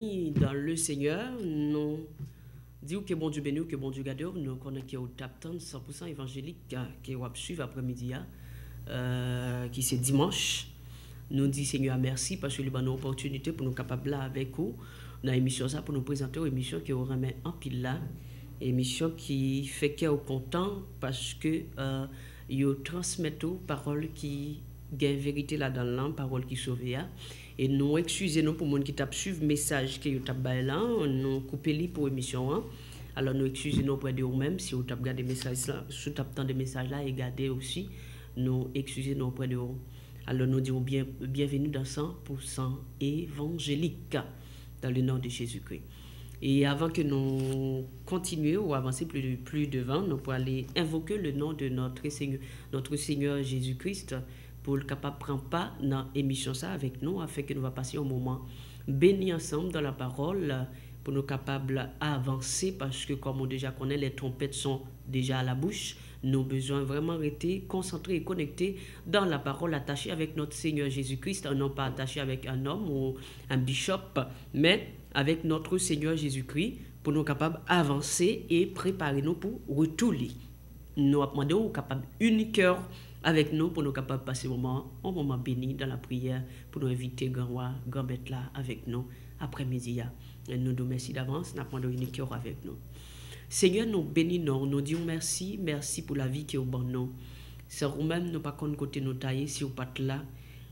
Dans le Seigneur, nous disons que bon Dieu béni, que bon Dieu garde, nous connaissons au tap 100% évangélique qui va suivre après-midi, qui c'est dimanche. Nous disons Seigneur merci parce que nous avons une opportunité pour nous capables là avec vous dans l'émission ça pour nous présenter une émission qui remet en pile là, émission qui fait qu'on est content parce que vous transmettez aux paroles qui gagne vérité là dans l'âme, parole qui sauve. Et nous excusez-nous pour les gens qui tapent suivre le message que vous tapez là, nous coupons les pour l'émission. Alors nous excusez-nous auprès de vous-même si vous tapez regardé des messages là, si vous tapez des messages là et regardez aussi, nous excusez-nous auprès de vous. Alors nous disons bienvenue dans 100% évangélique dans le nom de Jésus-Christ. Et avant que nous continuions ou avancer plus devant, nous pourrons aller invoquer le nom de notre Seigneur Jésus-Christ pour le capable de prendre part dans l'émission ça avec nous afin que nous va passer un moment béni ensemble dans la parole pour nous capables d'avancer parce que comme on déjà connaît, les trompettes sont déjà à la bouche. Nous avons besoin vraiment rester concentrés et connectés dans la parole attachée avec notre Seigneur Jésus-Christ, non pas attaché avec un homme ou un bishop, mais avec notre Seigneur Jésus-Christ pour nous capables d'avancer et préparer nous pour retourner. Nous demandons capables unique cœur avec nous pour nous capables de passer un moment béni dans la prière pour nous inviter grand roi, grand bête là avec nous après-midi. Nous nous remercions d'avance, nous demandons unique cœur avec nous. Seigneur, nous bénissons, nous disons merci pour la vie qui est au bon nom. C'est nous-mêmes, nous pas qu'on côté nous tailler si vous pas là,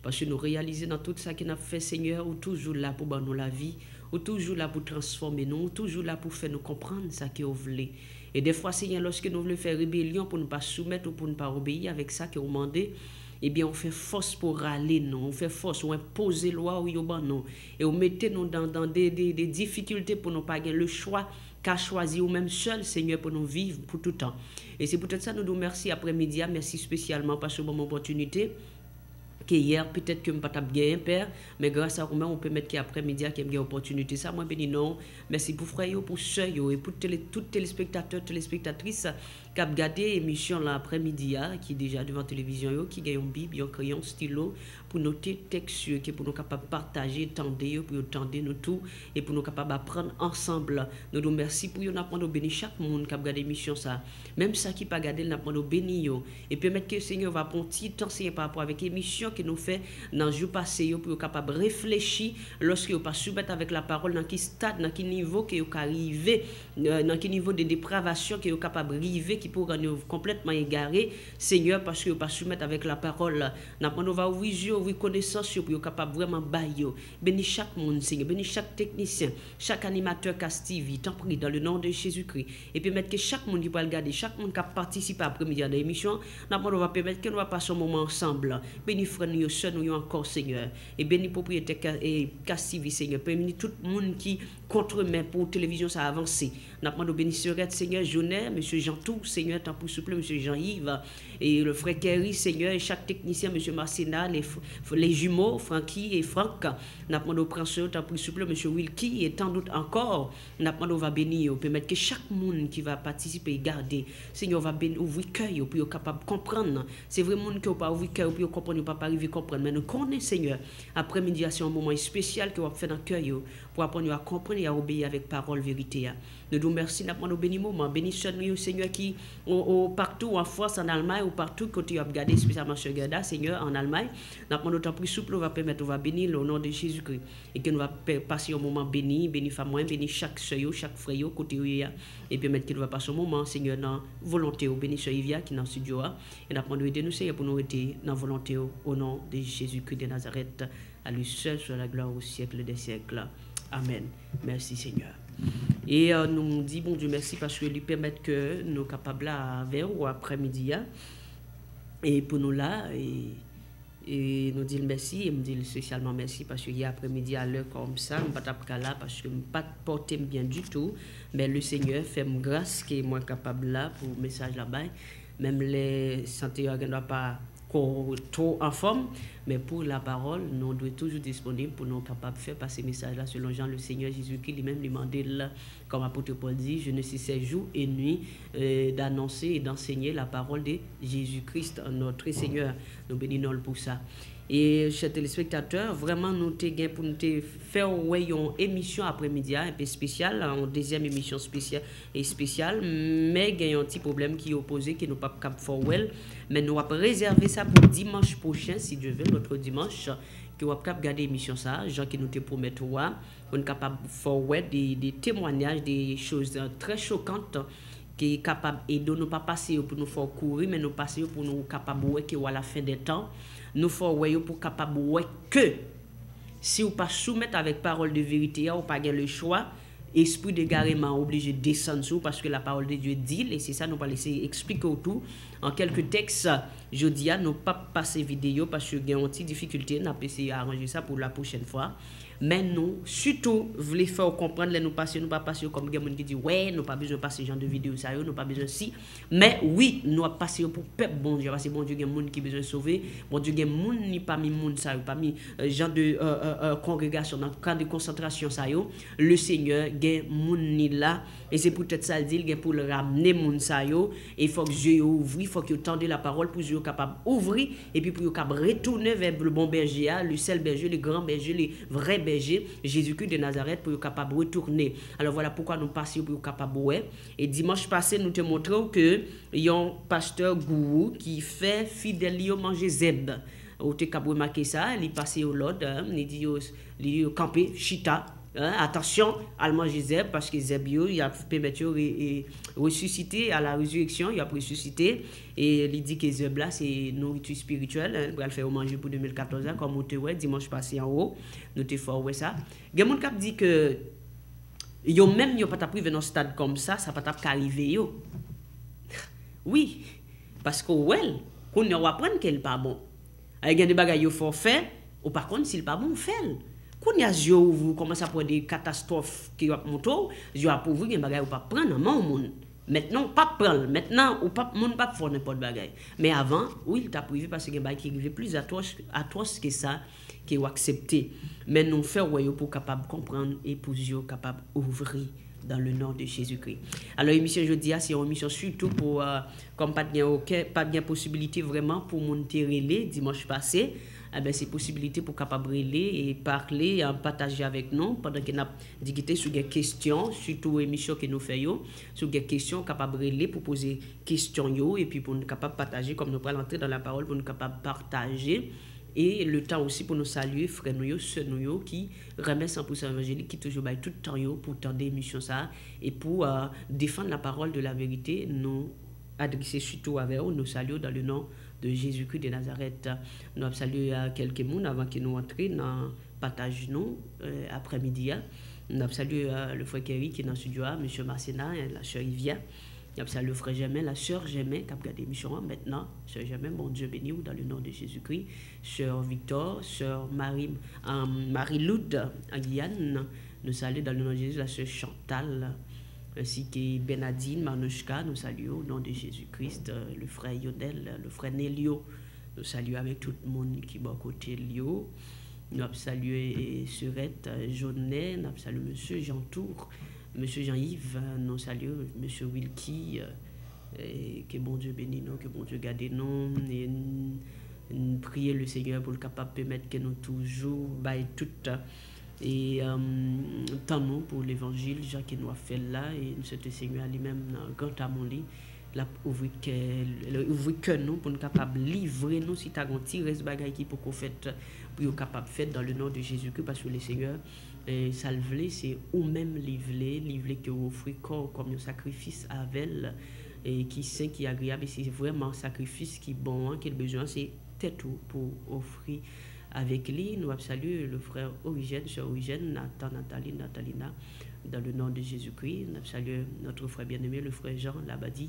parce que nous réalisons dans tout ça que nous avons fait, Seigneur, ou toujours là pour nous la vie, ou toujours là pour transformer nous, ou toujours là pour faire nous comprendre ça que vous voulez. Et des fois, Seigneur, lorsque nous voulons faire rébellion pour ne pas soumettre ou pour ne pas obéir avec ça que vous demandez, eh bien, on fait force pour râler, non. On fait force, on impose loi ou yoban, non. Et on mettez nous dans des difficultés pour ne pas gagner le choix qu'a choisi ou même seul, Seigneur, pour nous vivre pour tout temps. Et c'est peut-être ça, nous nous remercions après-midi, merci spécialement pour ce bon opportunité. Que hier, peut-être que je ne pas gagner, Père, mais grâce à vous, on peut mettre qu'après-midi, qu'il y a une opportunité. Ça, moi, béni, non. Merci pour frère, pour soeur, et pour tous les téléspectateurs, téléspectatrices qui ont regardé l'émission l'après-midi, qui est déjà devant la télévision, qui ont une Bible, un crayon, un stylo, pour noter texte, qui pour nous capables de partager, tendre, pour tendre nous tout, et pour nous capables d'apprendre ensemble. Nous nous remercions pour nous apprendre au béni chaque monde qui a regardé l'émission, ça. Même ça qui n'a pas regardé, nous apprendre au béni, et permettre que le Seigneur va prendre un petit temps par rapport avec l'émission que nous fait dans le jour passé pour être capable de réfléchir lorsque vous pas soumettre avec la parole dans quel stade, dans quel niveau que vous arrivé, dans quel niveau de dépravation que vous capable de arriver qui pourra nous complètement égarer, Seigneur, parce que vous pas soumettre avec la parole. Nous va ouvrir connaissance pour être capable vraiment bailler. Bénis chaque monde, Seigneur, bénis chaque technicien, chaque animateur Castivi, t'en prie dans le nom de Jésus-Christ. Et permettre que chaque monde qui peut regarder, chaque monde qui a participé à l'après-midi à l'émission, nous va permettre que nous va passer un moment ensemble. Bénis frère nous sommes encore, Seigneur. Et béni propriétaire et Castivi, Seigneur. Béni tout le monde qui contre-main pour télévision, ça a avancé. Nous demandons bénisseurette, Seigneur, Jonet, M. Jean-Tou, Seigneur, tant pour souple, M. Jean-Yves, et le frère Kerry, Seigneur, et chaque technicien, M. Marcena, les jumeaux, Francky et Franck. Nous demandons au prince, tant pour souple, M. Wilkie, et tant d'autres encore. Nous demandons, va bénir, permettre que chaque monde qui va participer et garder, Seigneur, va bénir, ouvrir cœur, pour être capable de comprendre. C'est vraiment que vous pas ouvrir cœur, pour comprendre, pas arriver à comprendre. Mais nous connaissons, Seigneur, après-midi, c'est un moment spécial que vous fait dans le cœur pour apprendre à comprendre et à obéir avec parole vérité. Nous nous remercions, nous avons béni moment, béni Seigneur qui partout en France, en Allemagne, ou partout côté vous regardé spécialement sur Gerda, Seigneur en Allemagne. Nous avons notre prix souple, on va permettre, on va bénir au nom de Jésus-Christ et que nous va passer un moment béni, béni femme, béni chaque soeur, chaque frère côté et permettre que nous va passer un moment, Seigneur, dans volonté, béni sur Ivia qui est dans le studio et nous avons aider nous, Seigneur, pour nous aider dans volonté au nom de Jésus-Christ de Nazareth, à lui seul soit la gloire au siècle des siècles. Amen. Merci Seigneur. Et nous dit bon Dieu merci parce que lui permettre que nous capables à vers ou après-midi et pour nous là et nous dit merci et me dit spécialement merci parce que hier après-midi à l'heure comme ça je pas taper là parce que je pas porter bien du tout mais le Seigneur fait me grâce qui est moi capable là pour message là-bas même les santé ne doit pas trop en forme, mais pour la parole, nous devons toujours disponible pour nous capables de faire passer ce message-là selon Jean, le Seigneur Jésus-Christ lui-même lui demandé, comme apôtre Paul dit, je ne cesse jour et nuit d'annoncer et d'enseigner la parole de Jésus-Christ, notre Seigneur. Nous bénissons pour ça. Et chers téléspectateurs, vraiment, nous avons pour nous faire une émission après-midi un peu spéciale, une deuxième émission spéciale mais il y a un petit problème qui est opposé, qui n'est pas cap for well. Mais nous avons réservé ça pour dimanche prochain, si Dieu veut, l'autre dimanche, que nous avons regarder l'émission ça, gens qui nous te promettent, on est capable de faire des témoignages, des choses très choquantes qui est capable et de nous pas passer pour nous faire courir mais nous passer pour nous capable que à la fin des temps nous faire pour capable que si vous pas soumettre avec parole de vérité ou pas le choix esprit d'égarement obligé de descendre sur parce que la parole de Dieu dit et c'est ça nous va laisser expliquer autour en quelques textes je dis à nous pas passer vidéo parce que il y a une petite difficulté n'a pas essayer arranger ça pour la prochaine fois. Mais nous, surtout, voulons faire comprendre, nous passer, nous pas passer comme des gens qui disent, ouais, nous pas besoin de passer ce genre de vidéo, ça, nous pas besoin si. Mais oui, nous avons passé pour peuple bon Dieu, parce que bon Dieu, il y a des gens qui besoin de sauver, bon Dieu, il y a des gens qui pas mis monde ça, pas mis genre de congrégation, dans le cadre de concentration ça, le Seigneur, il y a des gens là, et c'est peut-être ça le dit, il y a pour le ramener monde ça, et il faut que Dieu ouvre, il faut que tende la parole pour Dieu capable d'ouvrir, et puis pour capable retourner vers le bon berger, le seul berger, le grand berger, les vrais berger, Jésus-Christ de Nazareth pour être capable de retourner. Alors voilà pourquoi nous passons pour être capable de ouais. Et dimanche passé, nous te montrons que il y a un pasteur gourou qui fait fidèle manger zeb. Ou te capable remarquer ça, il passe au Lord, il dit il camper chita. Attention à manger zeb parce que zeb il a permis de ressusciter à la résurrection, il a ressuscité et il dit que zeb là c'est nourriture spirituelle, il va le faire manger pour 2014 comme on te ouais dimanche passé en haut, nous te fort ouais ça. Il y a monde qui dit que yo même yo pas ta privé dans stade comme ça pas t'a arriver yo. Oui, parce que well, qu'on va apprendre qu'elle pas bon. Il y a des bagages yo faut faire ou par contre s'il pas bon fait. Quand vous commencez à prendre des catastrophes qui vont monter, vous avez pour vous des bagages pas prendre en main. Maintenant, pas prendre. Maintenant, ou pas monde pas faire n'importe bagaille. Mais avant, oui, il t'a privé parce que des bagages qui arrivent plus atroce que ça qui ont accepté. Mais nous faire pour capable comprendre et pour capable ouvrir dans le nom de Jésus-Christ. Alors émission jeudi c'est une émission surtout pour comme pas de possibilité vraiment pour monter relais dimanche passé. Eh ben, c'est possibilité pour capable et parler et partager avec nous pendant que nous discuté sur des questions, surtout émission que nous faisons, sur des questions capable pour poser questions yo et puis pour nous capable partager comme nous allons entrer dans la parole pour nous capable partager et le temps aussi pour nous saluer frères nous sœurs nous qui remet 100% évangélique qui toujours bail tout le temps yo pour tendre émission ça et pour défendre la parole de la vérité nous adresser surtout avec eux nous saluons dans le nom de Jésus-Christ de Nazareth. Nous avons salué quelques personnes avant que nous entrions dans le partage nous après-midi. Nous avons salué le frère Kerry qui est dans le studio, M. Marcena, la sœur Yvia. Nous avons salué le frère Germain, la sœur Germain qui a regardé l'émission maintenant. Sœur Germain, bon Dieu béni dans le nom de Jésus-Christ. Sœur Victor, sœur Marie-Loud à Guyane. Nous saluons dans le nom de Jésus la sœur Chantal. Ainsi que Benadine, Manouchka, nous saluons au nom de Jésus-Christ, le frère Yodel, le frère Nélio, nous saluons avec tout le monde qui est à côté de lui. Nous avons salué Surette Jaunet, nous avons salué M. Jean-Tour, M. Jean-Yves, nous saluons M. Wilkie, que bon Dieu bénisse nous, que bon Dieu garde nous, et prier le Seigneur pour le capable de permettre que nous toujours, tout et tant nous pour l'évangile Jacques nous a fait là et le Seigneur lui-même grand à mon lit la ouvrir que nous pour nous capable livrer nous si tu as un petit reste bagaille qui pour qu'on fait pour capable faire dans le nom de Jésus-Christ parce que le Seigneur salvé c'est ou même livrer que vous offrez corps comme un sacrifice avec et qui saint qui agréable et c'est vraiment un sacrifice qui bon qui a besoin c'est tout pour offrir avec lui, nous saluons le frère Origène, sœur Origène, Nathan, Nathalie, Nathalina, dans le nom de Jésus-Christ. Nous saluons notre frère bien-aimé, le frère Jean Labadi,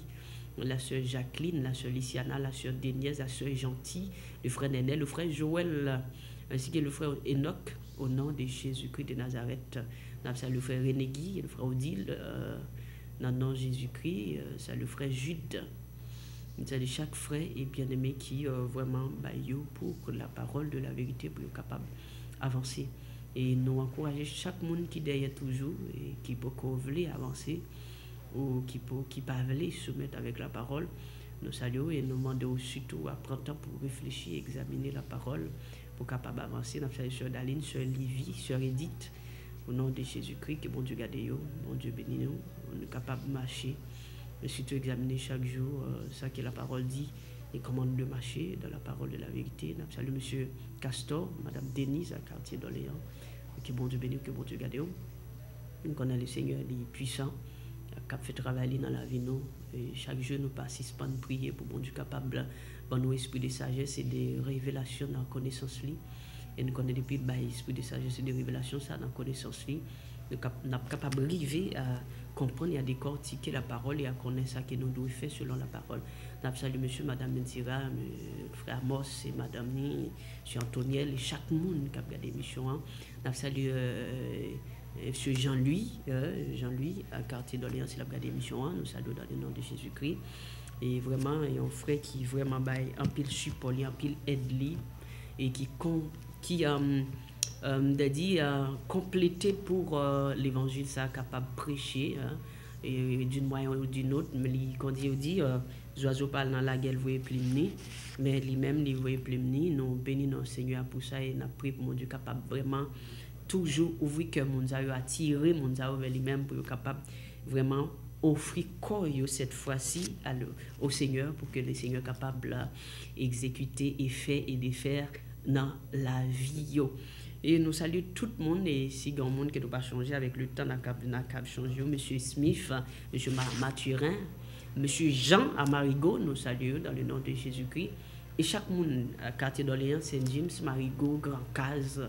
la sœur Jacqueline, la sœur Lyciana, la sœur Dénièse, la sœur Gentille, le frère Néné, le frère Joël, ainsi que le frère Enoch, au nom de Jésus-Christ de Nazareth. Nous saluons le frère Renégui, le frère Odile, dans le nom de Jésus-Christ, c'est le frère Jude. C'est chaque frère et bien-aimé qui vraiment pour que la parole de la vérité pour être capable d'avancer. Et nous encourager chaque monde qui derrière toujours et qui peut avancer ou qui peut se mettre avec la parole. Nous saluons et nous demandons surtout à prendre temps pour réfléchir, examiner la parole pour capable avancer. Nous saluons Sœur Daline, Sœur Livy, Sœur Edith, au nom de Jésus-Christ, que bon Dieu garde yo, bon Dieu bénit nous, on est capable de marcher, mais surtout examiner chaque jour ça que la parole dit et commande de marcher dans la parole de la vérité. Nous saluons Monsieur Castor, Madame Denise, à quartier d'Orléans, que bon Dieu bénit, que bon Dieu garde yo. Nous connaissons le Seigneur, il est puissant, qui fait travailler dans la vie nous. Et chaque jour, nous participons à prier pour bon Dieu capable, dans nos esprits de sagesse et de révélation dans la connaissance. Et nous connaissons depuis l'esprit de sagesse et de révélation, ça dans la connaissance. Nous sommes capables d'arriver à comprendre et à décortiquer la parole et à connaître ce que nous devons faire selon la parole. Nous saluons monsieur, madame Mentira, frère Amos et madame Ni, monsieur Antoniel et chaque monde qui a regardé l'émission. Nous saluons monsieur Jean-Louis, à quartier d'Orléans, il a regardé l'émission. Nous saluons dans le nom de Jésus-Christ. Et vraiment, il y a un frère qui vraiment baille un pile support, un pile aide et qui a complété pour l'évangile, ça capable de prêcher et d'une manière ou d'une autre. Mais quand il dit, les oiseaux parlent dans la gueule, vous voyez plus mais lui-même, il voit plus nous bénissons notre Seigneur pour ça et nous prions pour mon Dieu capable vraiment toujours ouvrir que mon Dieu attirer mon Dieu vers lui-même pour être capable vraiment offrir corps cette fois-ci au Seigneur pour que le Seigneur soit capable d'exécuter et faire et défaire dans la vie. Et nous saluons tout le monde et si il y a un monde qui ne doit pas changer avec le temps, nous avons changé. M. Smith, M. Mathurin, M. Jean Amarigo, nous saluons dans le nom de Jésus-Christ. Et chaque monde à quartier d'Orléans, Saint-James, Marigot, Grand Case,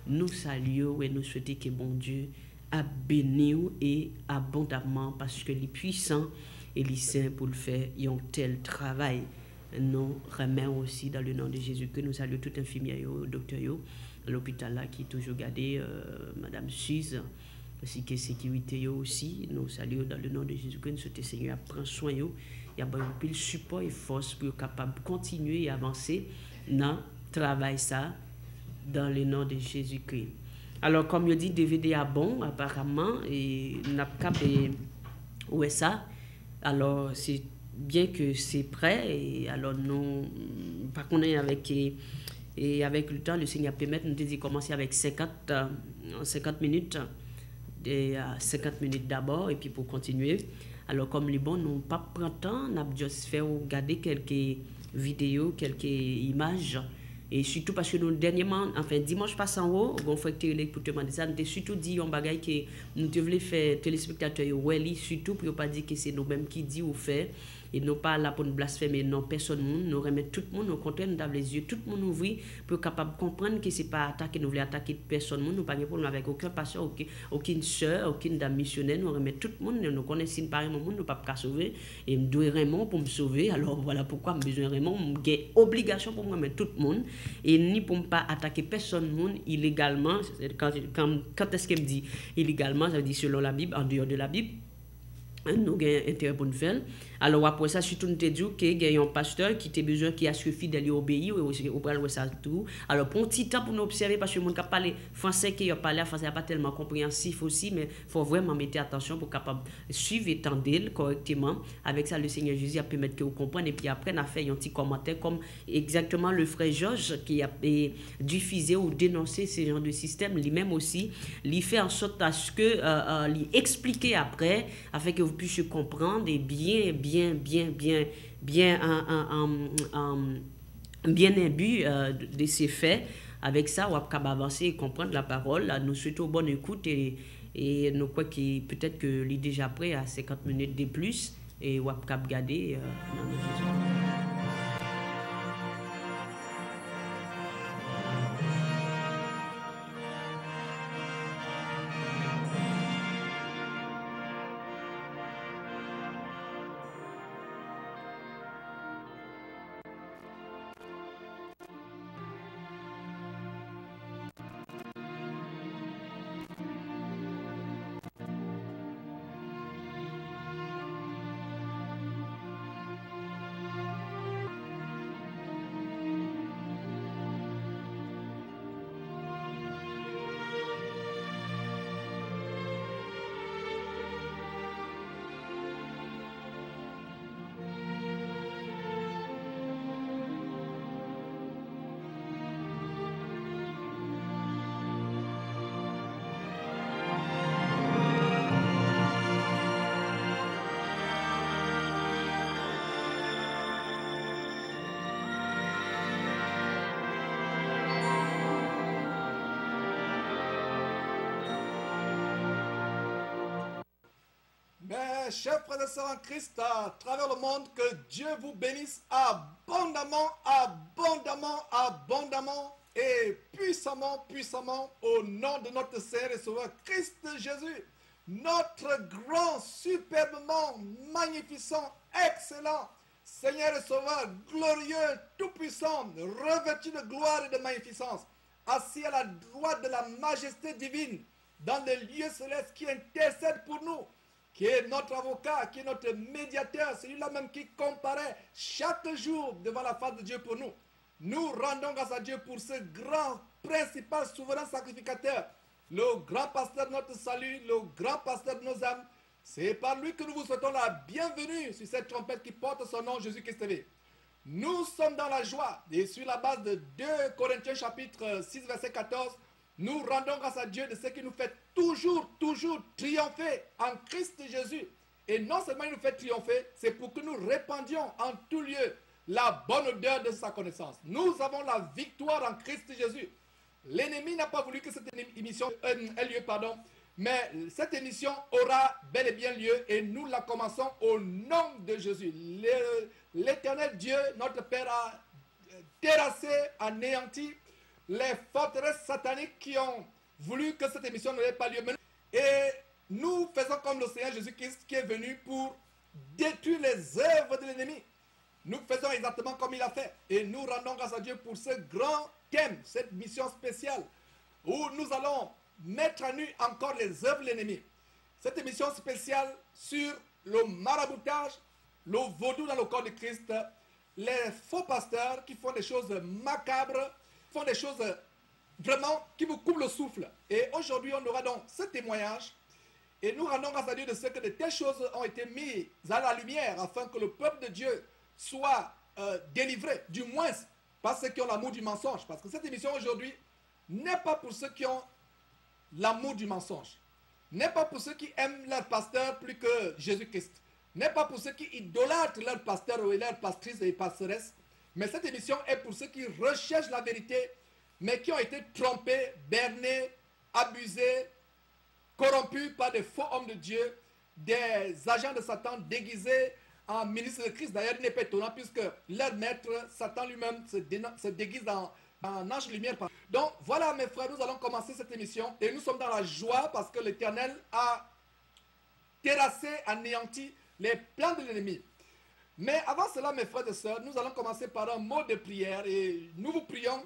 nous saluons et nous souhaitons que bon Dieu a béni et abondamment parce que les puissants et les saints pour le faire, ils ont tel travail. Nous remettons aussi dans le nom de Jésus que nous saluons tout infirmier, docteur, à l'hôpital là qui est toujours gardé, Madame Suze, ainsi que sécurité aussi. Nous saluons dans le nom de Jésus que nous souhaitons Seigneur prendre soin. Il y a un peu de support et force pour être capable de continuer et avancer dans le travail ça dans le nom de Jésus-Christ. Alors, comme je dis, DVD est bon, apparemment, et n'a pas où est ça? Alors, c'est bien que c'est prêt, et alors nous, par contre, avec le temps, le Seigneur permet de nous commencer avec 50 minutes, 50 minutes d'abord, et puis pour continuer. Alors, comme les bons, nous pas prendre temps, nous avons juste fait regarder quelques vidéos, quelques images. Et surtout parce que nous, dernièrement, enfin, dimanche passé en haut, on fait pour te demander ça, nous avons surtout dit un bagage que nous devons faire téléspectateurs, surtout pour ne pas dire que c'est nous-mêmes qui dit ou fait, et non pas là pour nous blasphémer, non, personne, nous remettre tout le monde, au contraire, nous avons les yeux, tout le monde ouvrir pour être capable de comprendre que ce n'est pas attaquer, nous voulons attaquer personne, nous n'avons pas de problème avec aucun pasteur, aucune soeur, aucune dame missionnaire, nous remettre tout le monde, nous connaissons pas Raymond, nous ne pouvons pas sauver, et nous devons Raymond pour me sauver, alors voilà pourquoi j'ai besoin de Raymond, j'ai obligation pour me remettre tout le monde, et ni pour ne pas attaquer personne illégalement. Quand est-ce qu'elle me dit illégalement, ça veut dire selon la Bible, en dehors de la Bible. Nous avons intérêt pour nous faire. Alors après ça, surtout nous te dit qu'il y a un pasteur qui a besoin qui a suffi d'aller obéir au ça tout. Alors pour un petit temps pour nous observer parce que le monde qui parle français qui a parlé français n'est pas tellement compréhensif aussi, mais il faut vraiment mettre attention pour capable suivre et tendre correctement. Avec ça le Seigneur Jésus a permettre que vous compreniez et puis après on a fait un petit commentaire comme exactement le frère Georges qui a diffusé ou dénoncé ce genre de système, lui-même aussi, il fait en sorte à ce que lui expliquer après afin que vous puissiez comprendre et bien imbu de ces faits. Avec ça, on va avancer et comprendre la parole. Nous souhaitons bonne écoute et nous croyons que peut-être que l'idée est déjà prêt à 50 minutes de plus et on va regarder dans nos Jésus. chers frères et sœurs en Christ à travers le monde, que Dieu vous bénisse abondamment, abondamment, abondamment et puissamment, puissamment au nom de notre Seigneur et Sauveur Christ Jésus, notre grand, superbement, magnificent, excellent Seigneur et Sauveur, glorieux, tout-puissant, revêtu de gloire et de magnificence, assis à la droite de la majesté divine, dans les lieux célestes, qui intercède pour nous, qui est notre avocat, qui est notre médiateur, celui-là même qui comparaît chaque jour devant la face de Dieu pour nous. Nous rendons grâce à Dieu pour ce grand, principal, souverain sacrificateur, le grand pasteur de notre salut, le grand pasteur de nos âmes. C'est par lui que nous vous souhaitons la bienvenue sur cette trompette qui porte son nom, Jésus-Christ TV. Nous sommes dans la joie, et sur la base de 2 Corinthiens chapitre 6, verset 14, nous rendons grâce à Dieu de ce qui nous fait toujours, toujours triompher en Christ Jésus. Et non seulement il nous fait triompher, c'est pour que nous répandions en tout lieu la bonne odeur de sa connaissance. Nous avons la victoire en Christ Jésus. L'ennemi n'a pas voulu que cette émission ait lieu, mais cette émission aura bel et bien lieu et nous la commençons au nom de Jésus. L'Éternel Dieu, notre Père, a terrassé, anéanti les forteresses sataniques qui ont voulu que cette émission n'ait pas lieu. Et nous faisons comme le Seigneur Jésus-Christ qui est venu pour détruire les œuvres de l'ennemi. Nous faisons exactement comme il a fait. Et nous rendons grâce à Dieu pour ce grand thème, cette mission spéciale, où nous allons mettre à nu encore les œuvres de l'ennemi. Cette émission spéciale sur le maraboutage, le vaudou dans le corps de Christ, les faux pasteurs qui font des choses macabres, font des choses vraiment qui vous coupent le souffle. Et aujourd'hui, on aura donc ce témoignage. Et nous rendons grâce à Dieu de ce que de telles choses ont été mises à la lumière afin que le peuple de Dieu soit délivré, du moins par ceux qui ont l'amour du mensonge. Parce que cette émission aujourd'hui n'est pas pour ceux qui ont l'amour du mensonge, n'est pas pour ceux qui aiment leur pasteur plus que Jésus-Christ, n'est pas pour ceux qui idolâtrent leur pasteur ou leur pastrice et pastoresse, mais cette émission est pour ceux qui recherchent la vérité, mais qui ont été trompés, bernés, abusés, corrompus par des faux hommes de Dieu, des agents de Satan déguisés en ministre de Christ. D'ailleurs, il n'est pas étonnant puisque leur maître, Satan lui-même, se déguise en ange lumière. Donc voilà mes frères, nous allons commencer cette émission et nous sommes dans la joie parce que l'Éternel a terrassé, anéanti les plans de l'ennemi. Mais avant cela mes frères et sœurs, nous allons commencer par un mot de prière et nous vous prions,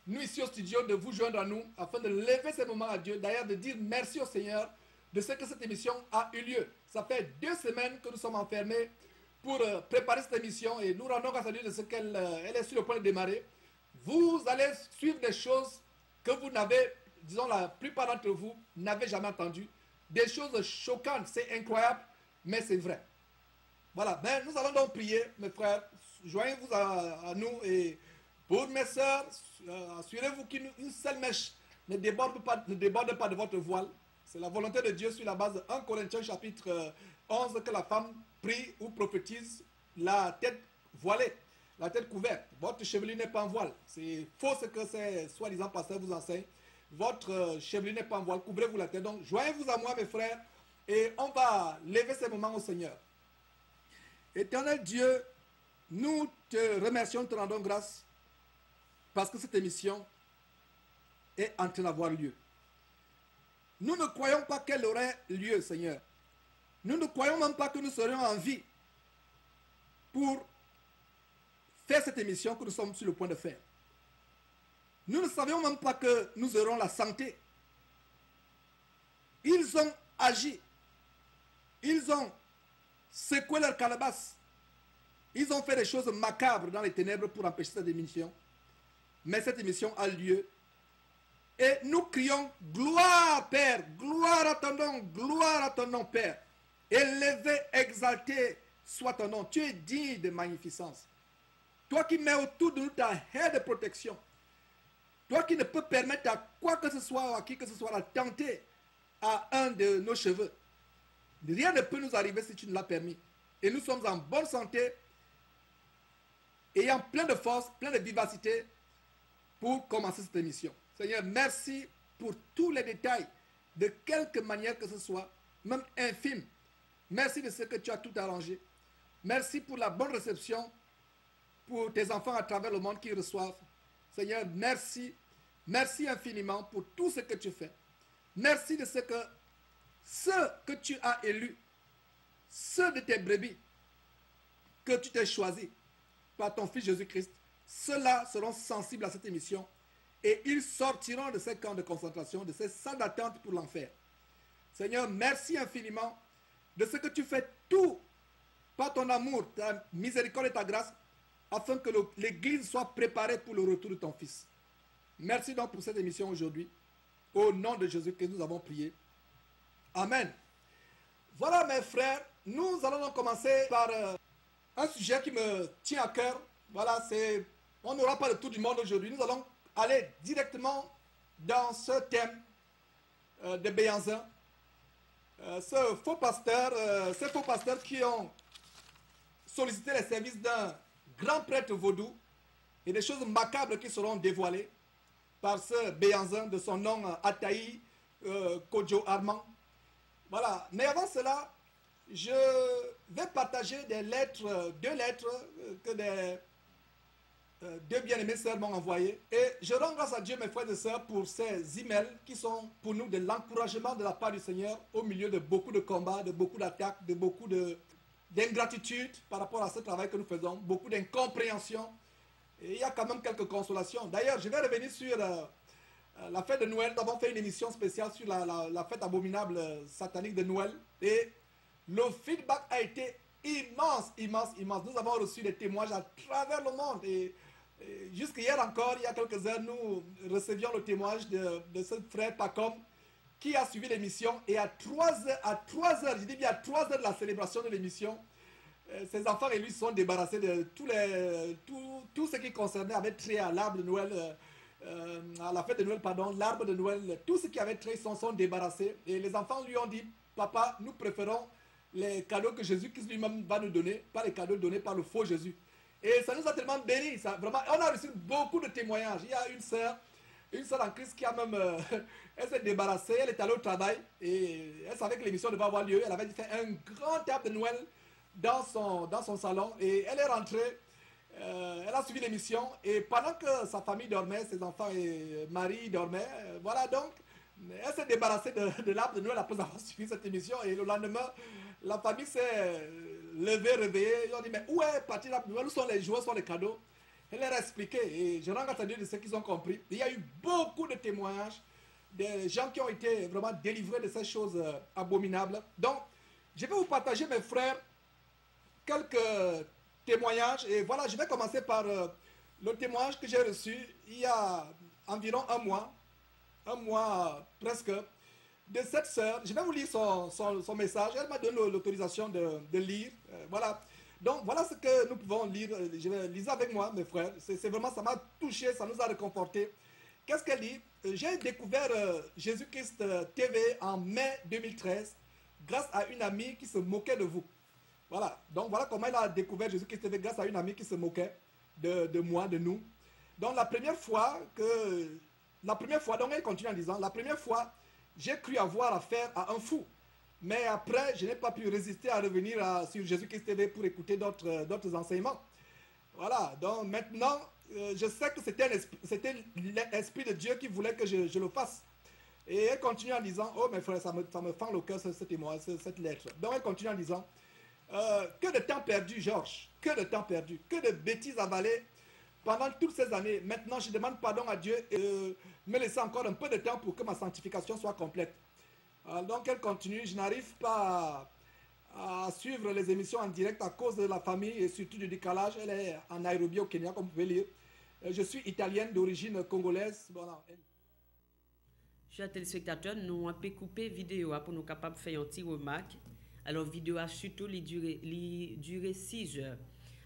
nous ici au studio, de vous joindre à nous afin de lever ces moments à Dieu, d'ailleurs de dire merci au Seigneur de ce que cette émission a eu lieu. Ça fait 2 semaines que nous sommes enfermés pour préparer cette émission et nous rendons grâce à Dieu de ce qu'elle est sur le point de démarrer. Vous allez suivre des choses que vous n'avez, disons la plupart d'entre vous, n'avez jamais entendues. Des choses choquantes, c'est incroyable, mais c'est vrai. Voilà, ben, nous allons donc prier, mes frères. Joignez-vous à nous et pour mes sœurs, assurez-vous qu'une seule mèche ne déborde pas de votre voile. C'est la volonté de Dieu sur la base de 1 Corinthiens chapitre 11 que la femme prie ou prophétise la tête voilée. La tête couverte. Votre chevelure n'est pas en voile. C'est faux ce que ces soi-disant pasteurs vous enseignent. Votre chevelure n'est pas en voile. Couvrez-vous la tête. Donc, joignez-vous à moi, mes frères, et on va lever ces moments au Seigneur. Éternel Dieu, nous te remercions, te rendons grâce, parce que cette émission est en train d'avoir lieu. Nous ne croyons pas qu'elle aurait lieu, Seigneur. Nous ne croyons même pas que nous serions en vie pour faire cette émission que nous sommes sur le point de faire. Nous ne savions même pas que nous aurons la santé. Ils ont agi. Ils ont secoué leur calebasse. Ils ont fait des choses macabres dans les ténèbres pour empêcher cette émission. Mais cette émission a lieu. Et nous crions, gloire Père, gloire à ton nom Père. Élevé, exalté soit ton nom. Tu es digne de magnificence. Toi qui mets autour de nous ta haie de protection. Toi qui ne peux permettre à quoi que ce soit ou à qui que ce soit de tenter à un de nos cheveux. Rien ne peut nous arriver si tu nous l'as permis. Et nous sommes en bonne santé, ayant plein de force, plein de vivacité pour commencer cette émission. Seigneur, merci pour tous les détails, de quelque manière que ce soit, même infime. Merci de ce que tu as tout arrangé. Merci pour la bonne réception pour tes enfants à travers le monde qui reçoivent. Seigneur, merci. Merci infiniment pour tout ce que tu fais. Merci de ce que ceux que tu as élus, ceux de tes brebis que tu t'es choisi par ton Fils Jésus-Christ, ceux-là seront sensibles à cette émission et ils sortiront de ces camps de concentration, de ces salles d'attente pour l'enfer. Seigneur, merci infiniment de ce que tu fais tout par ton amour, ta miséricorde et ta grâce, afin que l'Église soit préparée pour le retour de ton Fils. Merci donc pour cette émission aujourd'hui. Au nom de Jésus-Christ, nous avons prié. Amen. Voilà mes frères, nous allons donc commencer par un sujet qui me tient à cœur. Voilà, on n'aura pas le tour du monde aujourd'hui. Nous allons aller directement dans ce thème de Béhanzin. Ces faux pasteurs qui ont sollicité les services d'un grand prêtre vaudou et des choses macabres qui seront dévoilées par ce Béhanzin de son nom Ataï Kodjo Armand. Voilà, mais avant cela, je vais partager deux lettres que deux bien-aimés sœurs m'ont envoyées. Et je rends grâce à Dieu, mes frères et sœurs, pour ces emails qui sont pour nous de l'encouragement de la part du Seigneur au milieu de beaucoup de combats, de beaucoup d'attaques, de beaucoup d'ingratitude par rapport à ce travail que nous faisons, beaucoup d'incompréhension. Et il y a quand même quelques consolations. D'ailleurs, je vais revenir sur la fête de Noël. Nous avons fait une émission spéciale sur la fête abominable satanique de Noël. Et le feedback a été immense, immense, immense. Nous avons reçu des témoignages à travers le monde. Et jusqu'hier encore, il y a quelques heures, nous recevions le témoignage de ce frère Pacom qui a suivi l'émission. Et à 3 heures, je dis bien à 3 heures de la célébration de l'émission, ses enfants et lui se sont débarrassés de tout ce qui concernait, avait trait à l'arbre de Noël, à la fête de Noël, pardon, l'arbre de Noël, tout ce qui avait trait sont débarrassés. Et les enfants lui ont dit, papa, nous préférons les cadeaux que Jésus-Christ lui-même va nous donner, pas les cadeaux donnés par le faux Jésus. Et ça nous a tellement bénis, vraiment, on a reçu beaucoup de témoignages. Il y a une sœur en Christ qui a même, elle s'est débarrassée, elle est allée au travail et elle savait que l'émission devait avoir lieu. Elle avait fait un grand table de Noël dans son salon et elle est rentrée, elle a suivi l'émission et pendant que sa famille dormait, ses enfants et Marie dormaient, voilà donc, elle s'est débarrassée de l'arbre de Noël après avoir suivi cette émission et le lendemain, la famille s'est levée, réveillée, ils ont dit mais où est parti l'arbre de Noël, où sont les jouets, où sont les cadeaux? Elle leur a expliqué et je rends grâce à Dieu de ce qu'ils ont compris. Il y a eu beaucoup de témoignages, des gens qui ont été vraiment délivrés de ces choses abominables. Donc, je vais vous partager mes frères quelques témoignages. Et voilà, je vais commencer par le témoignage que j'ai reçu il y a environ un mois presque, de cette sœur. Je vais vous lire son message. Elle m'a donné l'autorisation de lire. Voilà. Donc voilà ce que nous pouvons lire. Je vais lire avec moi, mes frères. C'est vraiment, ça m'a touché, ça nous a réconforté. Qu'est-ce qu'elle dit? J'ai découvert Jésus-Christ TV en mai 2013 grâce à une amie qui se moquait de vous. Voilà, donc voilà comment elle a découvert Jésus-Christ TV grâce à une amie qui se moquait de moi, de nous. Donc la première fois, donc elle continue en disant, la première fois, j'ai cru avoir affaire à un fou. Mais après, je n'ai pas pu résister à revenir sur Jésus-Christ TV pour écouter d'autres enseignements. Voilà, donc maintenant, je sais que c'était l'Esprit de Dieu qui voulait que je le fasse. Et elle continue en disant, oh mes frères, ça me fend le cœur ce témoignage, cette lettre. Donc elle continue en disant, que de temps perdu, Georges, que de temps perdu, que de bêtises avalées pendant toutes ces années. Maintenant, je demande pardon à Dieu et me laisser encore un peu de temps pour que ma sanctification soit complète. Donc elle continue, je n'arrive pas à suivre les émissions en direct à cause de la famille et surtout du décalage. Elle est en Nairobi au Kenya, comme vous pouvez lire. Je suis italienne d'origine congolaise. Voilà. Chers téléspectateurs, nous avons coupé vidéo pour nous capables de faire un petit remarque. Alors, la vidéo a surtout duré 6 heures.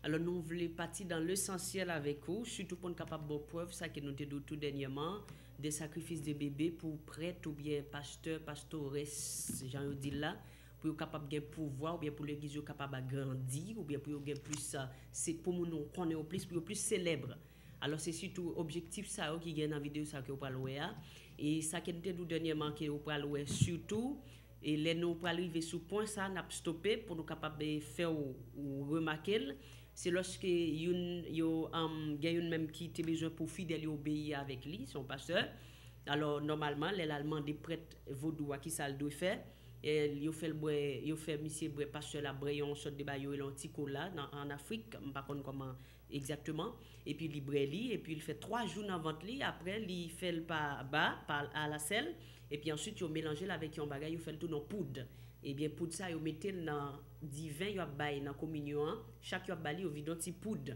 Alors, nous voulons partir dans l'essentiel avec vous, surtout pour nous capables de preuve, ça que nous avons dit tout dernièrement, des sacrifices de bébés pour prêtres ou bien pasteurs, pastoresses, j'en ai dit là, pour être capable de pouvoir, ou bien pour l'église capable de grandir, ou bien pour être plus, c'est pour nous connaître plus, pour plus célèbre. Alors, c'est surtout objectif ça qui gagne dans la vidéo ça que vous parlez. Et ça qui nous dit dernièrement que vous parlez surtout, Et les nous pour arriver sur point ça n'a stoppé pour nous capable de faire ou remarquer c'est lorsque yo gagne même qui était besoin pour fidèle obéir avec lui son pasteur. Alors normalement les allemands des prêtres vaudou qui ça le doit faire et yo fait monsieur bois pasteur la brayon sorte de bayo et antico là en Afrique pas connait comment exactement et puis il et puis il fait 3 jours dans ventre li après il fait le pas bas à la selle et puis ensuite il mélanger avec un bagage il fait tout dans poudre et bien poudre ça il mettait dans divin il a bail dans communion chaque yo bali au vide petit poudre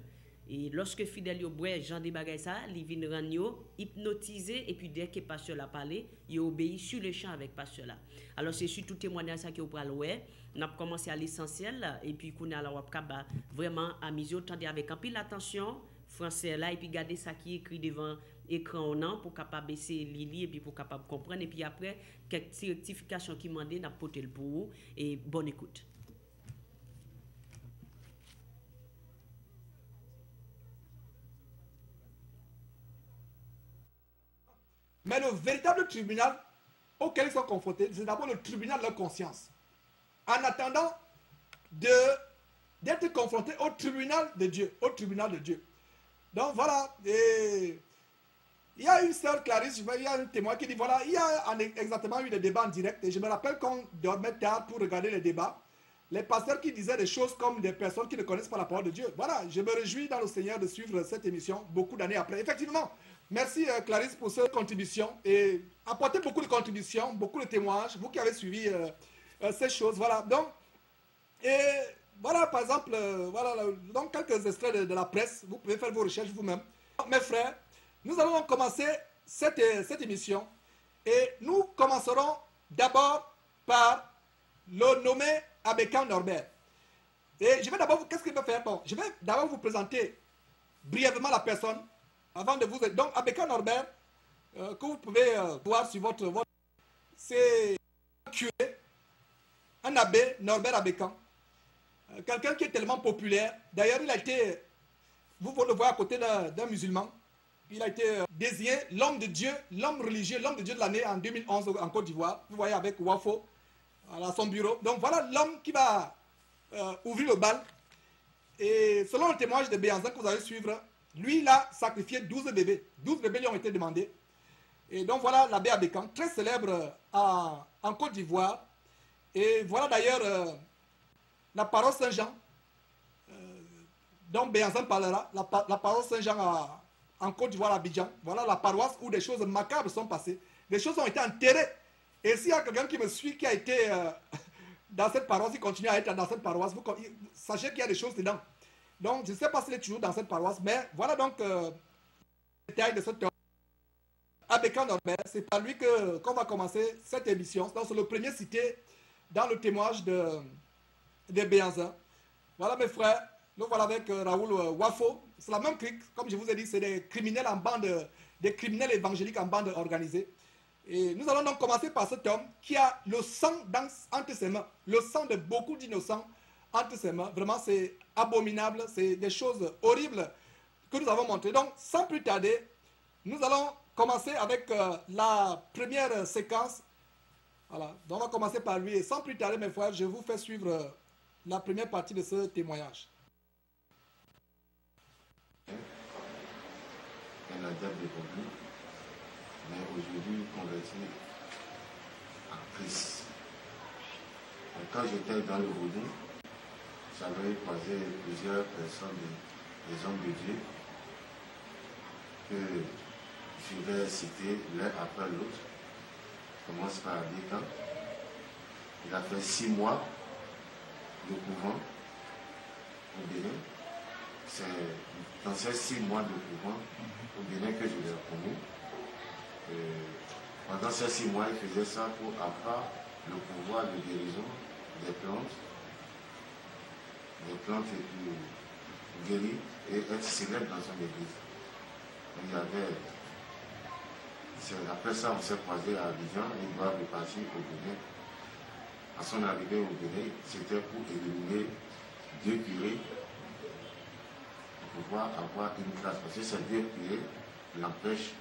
et lorsque fidèle yo boit Jean des bagages ça il vient rendre yo hypnotisé et puis dès que pasteur l'a parlé il obéit sur le champ avec pasteur là alors c'est sur tout témoignage ça que vous pral ouais on a commencé à l'essentiel et puis qu'on a la wapka vraiment amuser tendez avec un pile attention français là et puis garder ça qui écrit devant écran non pour capable baisser lili et puis pour capable comprendre et puis après quelques rectifications qui mandé n'a porter le pour vous et bonne écoute. Mais le véritable tribunal auquel ils sont confrontés, c'est d'abord le tribunal de leur conscience. En attendant d'être confrontés au tribunal de Dieu, Donc voilà, et il y a une sœur Clarisse, il y a un témoin qui dit voilà, il y a exactement eu des débats en direct et je me rappelle qu'on dormait tard pour regarder les débats. Les pasteurs qui disaient des choses comme des personnes qui ne connaissent pas la parole de Dieu. Voilà, je me réjouis dans le Seigneur de suivre cette émission beaucoup d'années après. Effectivement, merci Clarisse pour cette contribution et apportez beaucoup de contributions, beaucoup de témoignages, vous qui avez suivi ces choses. Voilà, donc, et voilà par exemple, voilà, donc quelques extraits de la presse, vous pouvez faire vos recherches vous-même. Mes frères, nous allons commencer cette émission et nous commencerons d'abord par le nommer Abeka Norbert. Et je vais d'abord, qu'est-ce qu'il va faire? Bon, je vais d'abord vous présenter brièvement la personne avant de vous... Donc, Abeka Norbert, que vous pouvez voir sur votre... C'est un curé, un abbé, Norbert Abekan. Quelqu'un qui est tellement populaire. D'ailleurs, il a été, vous le voyez à côté d'un musulman, il a été désigné l'homme de Dieu, l'homme religieux, l'homme de Dieu de l'année en 2011 en Côte d'Ivoire. Vous voyez avec Wafo à son bureau. Donc voilà l'homme qui va ouvrir le bal. Et selon le témoignage de Béanzin que vous allez suivre, lui, il a sacrifié 12 bébés. 12 bébés lui ont été demandés. Et donc voilà l'abbé Abekan, très célèbre en Côte d'Ivoire. Et voilà d'ailleurs la paroisse Saint-Jean, dont Béanzin parlera, la paroisse Saint-Jean en Côte d'Ivoire, à Abidjan. Voilà la paroisse où des choses macabres sont passées. Des choses ont été enterrées. Et s'il y a quelqu'un qui me suit, qui a été dans cette paroisse, il continue à être dans cette paroisse, sachez qu'il y a des choses dedans. Donc, je ne sais pas s'il est toujours dans cette paroisse, mais voilà donc le détail de cette Abeka Norbert. C'est par lui qu'on va commencer cette émission. Donc, c'est le premier cité dans le témoignage de Béanzin. Voilà mes frères, nous voilà avec Raoul Wafo. C'est la même clique, comme je vous ai dit, c'est des criminels en bande, des criminels évangéliques en bande organisée. Et nous allons donc commencer par cet homme qui a le sang entre ses mains, le sang de beaucoup d'innocents entre ses mains. Vraiment, c'est abominable, c'est des choses horribles que nous avons montrées. Donc, sans plus tarder, nous allons commencer avec la première séquence. Voilà, donc on va commencer par lui. Et sans plus tarder, mes frères, je vous fais suivre la première partie de ce témoignage. Un adepte de Bobby, mais aujourd'hui converti en Christ. Quand j'étais dans le vaudou, j'avais croisé plusieurs personnes, des hommes de Dieu, que je vais citer l'un après l'autre. Je commence par Abeka. Il a fait 6 mois de couvent au Bénin. C'est dans ces 6 mois de couvent au Bénin que je l'ai reconnu. Pendant ces 6 mois, il faisait ça pour avoir le pouvoir de guérison des plantes et puis guérir et être célèbre dans son église. Donc, il y avait, après ça, on s'est croisé à Abidjan, il doit repartir au Bénin. À son arrivée au Bénin, c'était pour éliminer 2 curés pour pouvoir avoir une classe. Parce que ces 2 curés l'empêchent